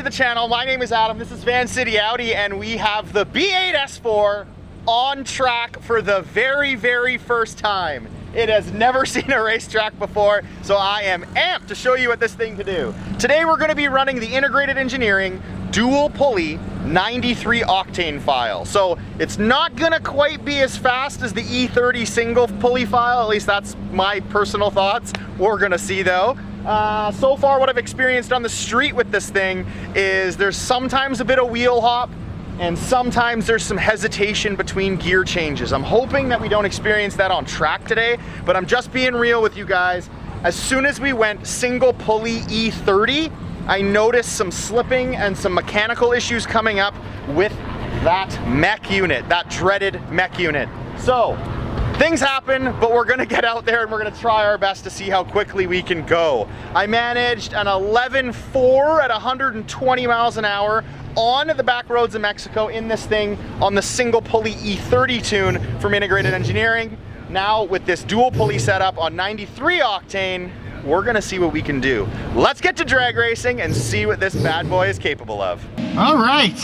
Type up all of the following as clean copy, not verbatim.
to the channel. My name is Adam, this is Vancity Audi, and we have the B8 S4 on track for the very, very first time. It has never seen a racetrack before, so I am amped to show you what this thing can do. Today we're gonna be running the integrated engineering dual pulley 93 octane file. So it's not gonna quite be as fast as the E30 single pulley file, at least that's my personal thoughts. We're gonna see though. So far what I've experienced on the street with this thing is there's sometimes a bit of wheel hop and sometimes there's some hesitation between gear changes. I'm hoping that we don't experience that on track today, but I'm just being real with you guys. As soon as we went single pulley E30, I noticed some slipping and some mechanical issues coming up with that mech unit, that dreaded mech unit. So, things happen, but we're gonna get out there and we're gonna try our best to see how quickly we can go. I managed an 11.4 at 120 miles an hour on the back roads of Mexico in this thing on the single pulley E30 tune from Integrated Engineering. Now with this dual pulley setup on 93 octane, we're gonna see what we can do. Let's get to drag racing and see what this bad boy is capable of. All right,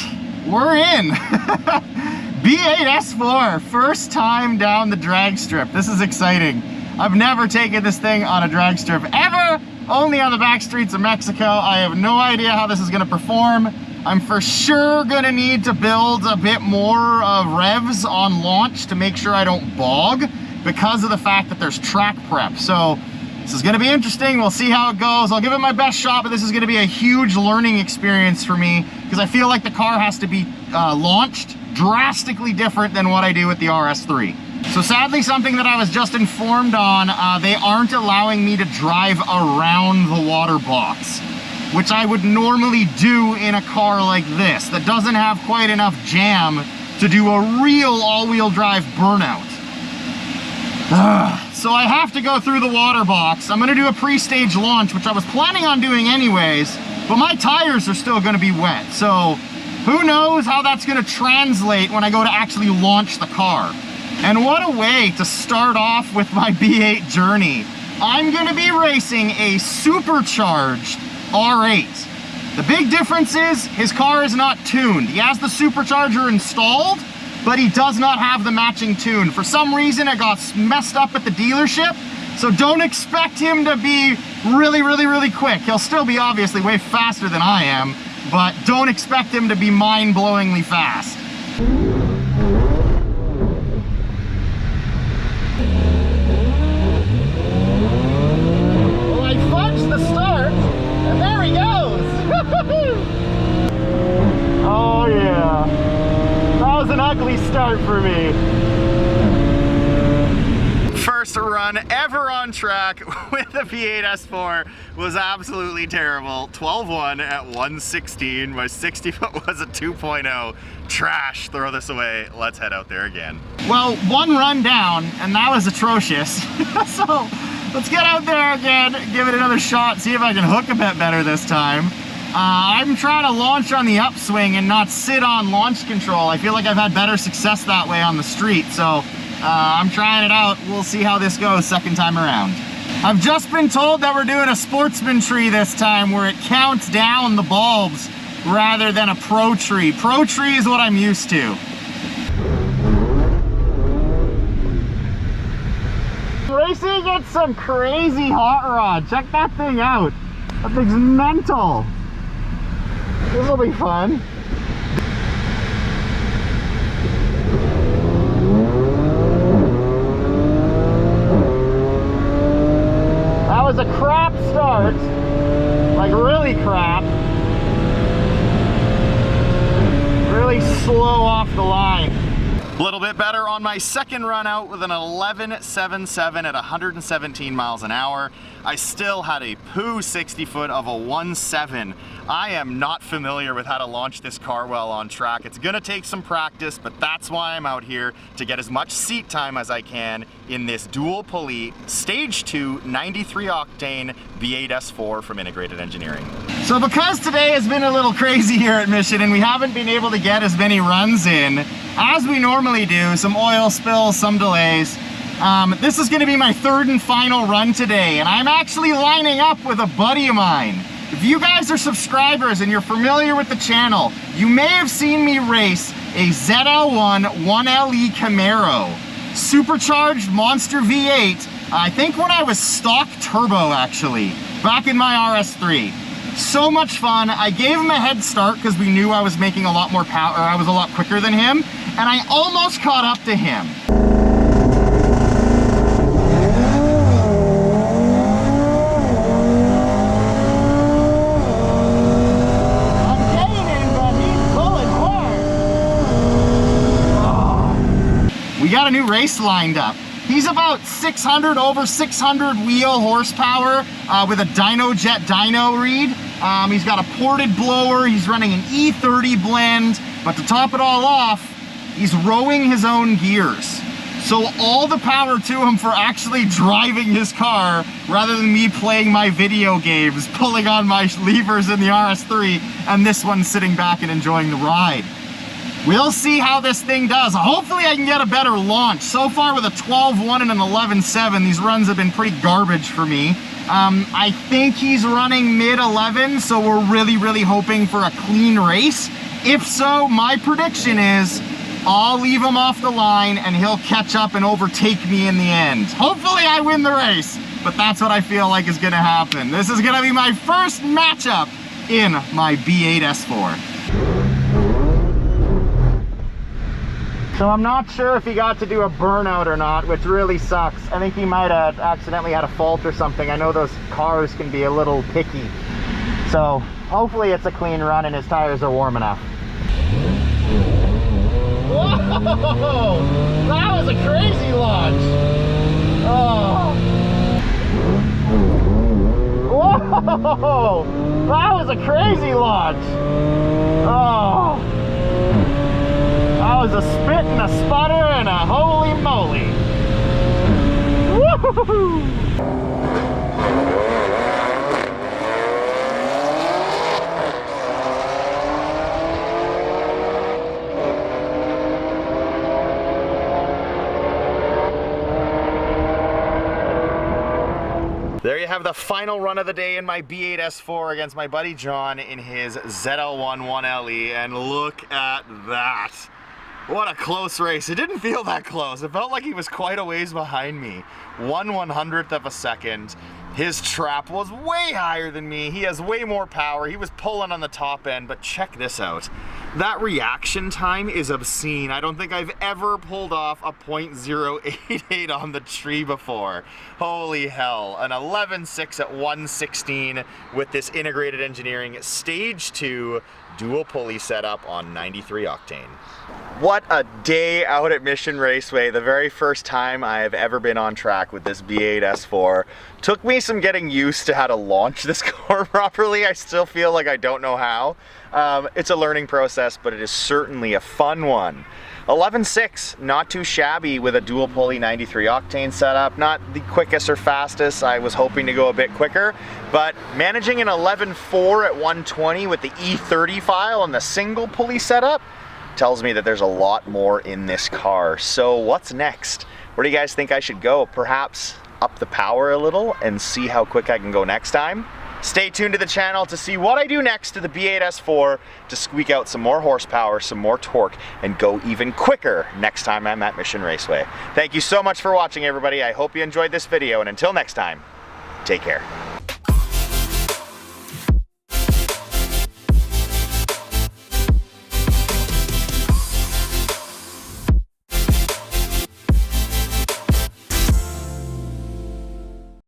we're in. B8 S4, first time down the drag strip. This is exciting. I've never taken this thing on a drag strip ever, only on the back streets of Mexico. I have no idea how this is gonna perform. I'm for sure gonna need to build a bit more of revs on launch to make sure I don't bog because of the fact that there's track prep. So this is gonna be interesting. We'll see how it goes. I'll give it my best shot, but this is gonna be a huge learning experience for me because I feel like the car has to be launched drastically different than what I do with the RS3. So sadly, something that I was just informed on, they aren't allowing me to drive around the water box, which I would normally do in a car like this that doesn't have quite enough jam to do a real all-wheel drive burnout. So I have to go through the water box. I'm gonna do a pre-stage launch, which I was planning on doing anyways, but my tires are still gonna be wet. So who knows how that's gonna translate when I go to actually launch the car. And what a way to start off with my B8 journey. I'm gonna be racing a supercharged R8. The big difference is his car is not tuned. He has the supercharger installed, but he does not have the matching tune. For some reason, it got messed up at the dealership, so don't expect him to be really quick. He'll still be obviously way faster than I am, but don't expect him to be mind-blowingly fast. Well, I fudged the start, and there he goes! Oh yeah. That was an ugly start for me. First run ever on track with the B8 S4 was absolutely terrible. 12.1 at 116. My 60 foot was a 2.0. Trash, throw this away. Let's head out there again. Well, one run down and that was atrocious. So let's get out there again, give it another shot, see if I can hook a bit better this time. I'm trying to launch on the upswing and not sit on launch control. I feel like I've had better success that way on the street, so I'm trying it out. We'll see how this goes second time around. I've just been told that we're doing a sportsman tree this time where it counts down the bulbs rather than a pro tree. Pro tree is what I'm used to. Racing at some crazy hot rod. Check that thing out. That thing's mental. This will be fun. That was a crap start. Like really crap. Really slow off the line. A little bit better on my second run out with an 11.77 at 117 miles an hour. I still had a poo 60 foot of a 1.7. I am not familiar with how to launch this car well on track. It's gonna take some practice, but that's why I'm out here, to get as much seat time as I can in this dual pulley stage 2 93 octane B8 S4 from Integrated Engineering. So because today has been a little crazy here at Mission and we haven't been able to get as many runs in as we normally do, some oil spills, some delays, this is gonna be my third and final run today, and I'm actually lining up with a buddy of mine. If you guys are subscribers and you're familiar with the channel, you may have seen me race a ZL1 1LE Camaro. Supercharged monster V8, I think when I was stock turbo actually, back in my RS3. So much fun. I gave him a head start because we knew I was making a lot more power, or I was a lot quicker than him, and I almost caught up to him. We got a new race lined up. He's about 600, over 600 wheel horsepower with a DynoJet dyno read. He's got a ported blower, he's running an E30 blend, but to top it all off, he's rowing his own gears. So all the power to him for actually driving his car rather than me playing my video games, pulling on my levers in the RS3, and this one sitting back and enjoying the ride. We'll see how this thing does. Hopefully I can get a better launch. So far with a 12.1 and an 11.7, these runs have been pretty garbage for me. I think he's running mid-11, so we're really hoping for a clean race. If so, my prediction is I'll leave him off the line and he'll catch up and overtake me in the end. Hopefully I win the race, but that's what I feel like is gonna happen. This is gonna be my first matchup in my B8 S4. So I'm not sure if he got to do a burnout or not, which really sucks. I think he might have accidentally had a fault or something. I know those cars can be a little picky. So hopefully it's a clean run and his tires are warm enough. Whoa! That was a crazy launch! Oh! Whoa! That was a crazy launch! Oh! That was a spit and a sputter and a holy moly. Woo-hoo-hoo! There you have the final run of the day in my B8 S4 against my buddy John in his ZL1 1LE, and look at that. What a close race. It didn't feel that close. It felt like he was quite a ways behind me. 1/100th of a second. His trap was way higher than me. He has way more power. He was pulling on the top end, but check this out. That reaction time is obscene. I don't think I've ever pulled off a .088 on the tree before. Holy hell. An 11.6 at 116 with this integrated engineering stage 2 dual pulley setup on 93 octane. What a day out at Mission Raceway. The very first time I have ever been on track with this B8 S4. Took me some getting used to how to launch this car properly. I still feel like I don't know how. It's a learning process, but it is certainly a fun one. 11.6, not too shabby with a dual pulley 93 octane setup. Not the quickest or fastest. I was hoping to go a bit quicker, but managing an 11.4 at 120 with the E30 file and the single pulley setup tells me that there's a lot more in this car. So what's next? Where do you guys think I should go? Perhaps up the power a little and see how quick I can go next time? Stay tuned to the channel to see what I do next to the B8 S4 to squeak out some more horsepower, some more torque, and go even quicker next time I'm at Mission Raceway. Thank you so much for watching, everybody. I hope you enjoyed this video, and until next time, take care.